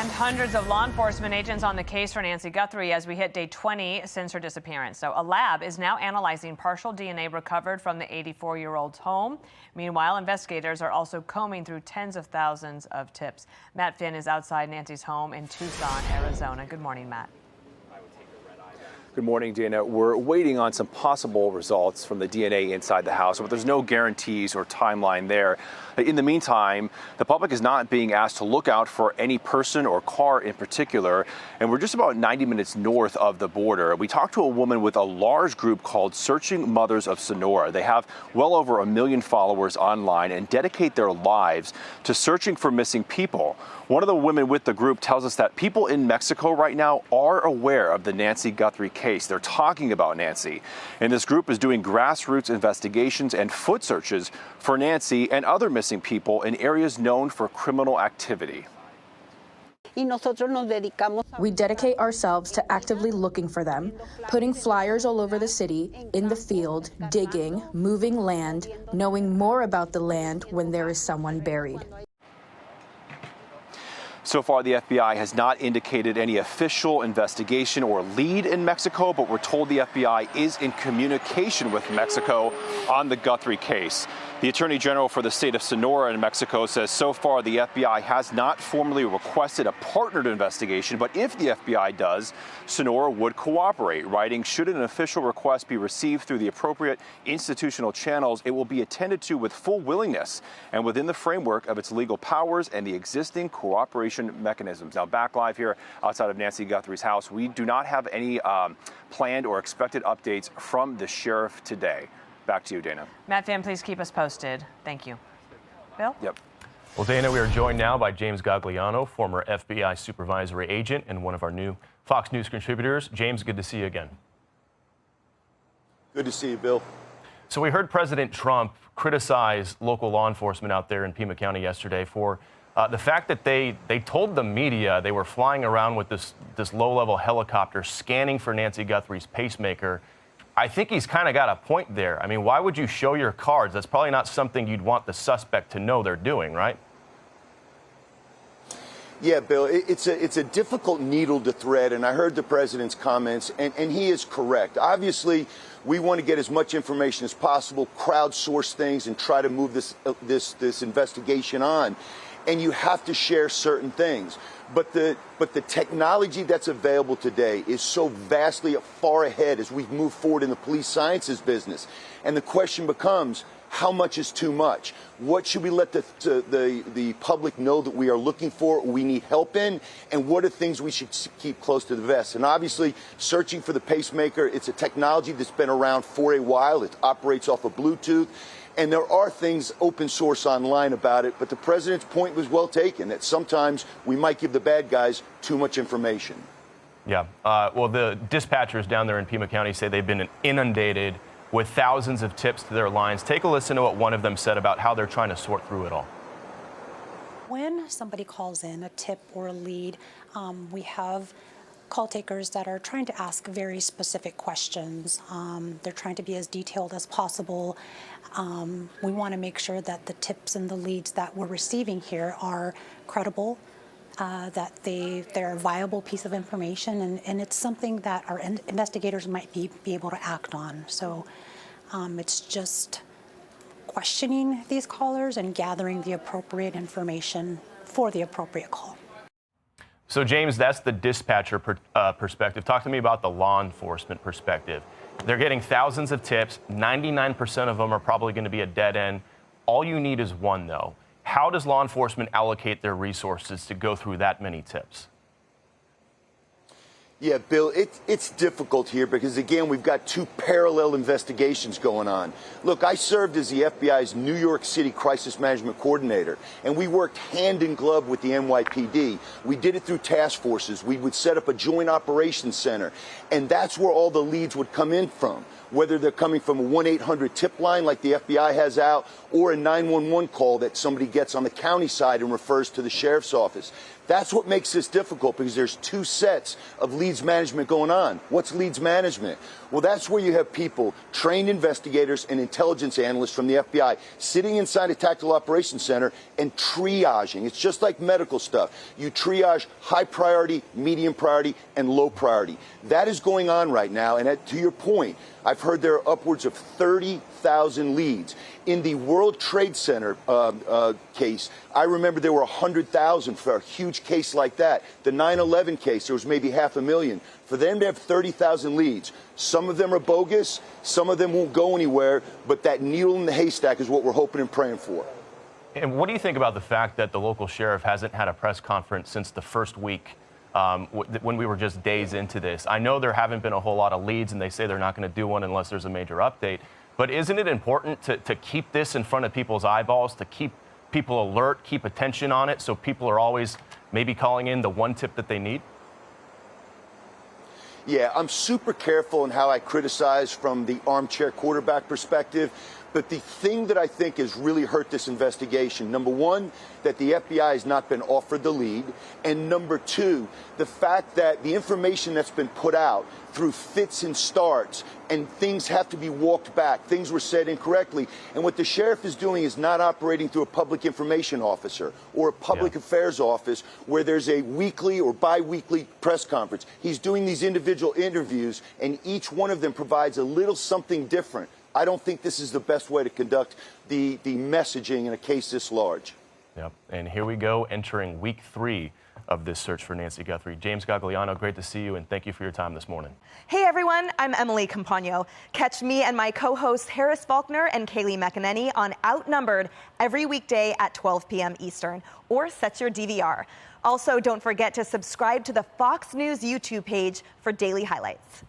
And hundreds of law enforcement agents on the case for Nancy Guthrie as we hit day 20 since her disappearance. So a lab is now analyzing partial DNA recovered from the 84-year-old's home. Meanwhile, investigators are also combing through tens of thousands of tips. Matt Finn is outside Nancy's home in Tucson, Arizona. Good morning, Matt. Good morning, Dana. We're waiting on some possible results from the DNA inside the house, but there's no guarantees or timeline there. In the meantime, the public is not being asked to look out for any person or car in particular, and we're just about 90 minutes north of the border. We talked to a woman with a large group called Searching Mothers of Sonora. They have well over 1 million followers online and dedicate their lives to searching for missing people. One of the women with the group tells us that people in Mexico right now are aware of the Nancy Guthrie case. They're talking about Nancy. And this group is doing grassroots investigations and foot searches for Nancy and other missing people in areas known for criminal activity. We dedicate ourselves to actively looking for them, putting flyers all over the city, in the field, digging, moving land, knowing more about the land when there is someone buried. So far, the FBI has not indicated any official investigation or lead in Mexico, but we're told the FBI is in communication with Mexico on the Guthrie case. The Attorney General for the state of Sonora in Mexico says so far the FBI has not formally requested a partnered investigation, but if the FBI does, Sonora would cooperate, writing, should an official request be received through the appropriate institutional channels, it will be attended to with full willingness and within the framework of its legal powers and the existing cooperation mechanisms. Now, back live here outside of Nancy Guthrie's house, we do not have any planned or expected updates from the sheriff today. Back to you, Dana. Matt Finn, please keep us posted. Thank you. Bill? Yep. Well, Dana, we are joined now by James Gagliano, former FBI supervisory agent and one of our new Fox News contributors. James, good to see you again. Good to see you, Bill. So we heard President Trump criticize local law enforcement out there in Pima County yesterday for the fact that they told the media they were flying around with this low-level helicopter scanning for Nancy Guthrie's pacemaker. I think he's kind of got a point there. I mean, why would you show your cards? That's probably not something you'd want the suspect to know they're doing, right? Yeah, Bill, it's a difficult needle to thread, and I heard the president's comments, and he is correct. Obviously, we want to get as much information as possible, crowdsource things, and try to move this investigation on. And you have to share certain things. But the technology that's available today is so vastly far ahead as we move forward in the police sciences business. And the question becomes, how much is too much? What should we let the public know that we are looking for, we need help in, and what are things we should keep close to the vest? And obviously, searching for the pacemaker, it's a technology that's been around for a while. It operates off of Bluetooth. And there are things open source online about it, but the president's point was well taken, that sometimes we might give the bad guys too much information. Yeah. Well, the dispatchers down there in Pima County say they've been inundated with thousands of tips to their lines. Take a listen to what one of them said about how they're trying to sort through it all. When somebody calls in a tip or a lead, we have call takers that are trying to ask very specific questions. They're trying to be as detailed as possible. We want to make sure that the tips and the leads that we're receiving here are credible, that they're a viable piece of information, and it's something that our investigators might be able to act on. So it's just questioning these callers and gathering the appropriate information for the appropriate call. So, James, that's the dispatcher perspective. Talk to me about the law enforcement perspective. They're getting thousands of tips. 99% of them are probably going to be a dead end. All you need is one, though. How does law enforcement allocate their resources to go through that many tips? Yeah, Bill, it's difficult here because, again, we've got two parallel investigations going on. Look, I served as the FBI's New York City Crisis Management Coordinator, and we worked hand in glove with the NYPD. We did it through task forces. We would set up a joint operations center, and that's where all the leads would come in from, whether they're coming from a 1-800 tip line like the FBI has out or a 911 call that somebody gets on the county side and refers to the sheriff's office. That's what makes this difficult, because there's two sets of leads management going on. What's leads management? Well, that's where you have people, trained investigators and intelligence analysts from the FBI, sitting inside a tactical operations center and triaging. It's just like medical stuff. You triage high priority, medium priority, and low priority. That is going on right now. And to your point, I've heard there are upwards of 30,000 leads. In the World Trade Center case, I remember there were 100,000 for a huge case like that. The 9/11 case, there was maybe 500,000. For them to have 30,000 leads, some of them are bogus, some of them won't go anywhere, but that needle in the haystack is what we're hoping and praying for. And what do you think about the fact that the local sheriff hasn't had a press conference since the first week when we were just days into this? I know there haven't been a whole lot of leads, and they say they're not going to do one unless there's a major update. But isn't it important to keep this in front of people's eyeballs, to keep people alert, keep attention on it, so people are always maybe calling in the one tip that they need? Yeah, I'm super careful in how I criticize from the armchair quarterback perspective. But the thing that I think has really hurt this investigation, number one, that the FBI has not been offered the lead. And number two, the fact that the information that's been put out through fits and starts, and things have to be walked back. Things were said incorrectly. And what the sheriff is doing is not operating through a public information officer or a public affairs office where there's a weekly or bi-weekly press conference. He's doing these individual interviews, and each one of them provides a little something different. I don't think this is the best way to conduct the messaging in a case this large. Yep. And here we go, entering week 3 of this search for Nancy Guthrie. James Gagliano, great to see you, and thank you for your time this morning. Hey everyone, I'm Emily Campagno. Catch me and my co-hosts Harris Faulkner and Kaylee McEnany on Outnumbered every weekday at 12 p.m. Eastern, or set your DVR. Also, don't forget to subscribe to the Fox News YouTube page for daily highlights.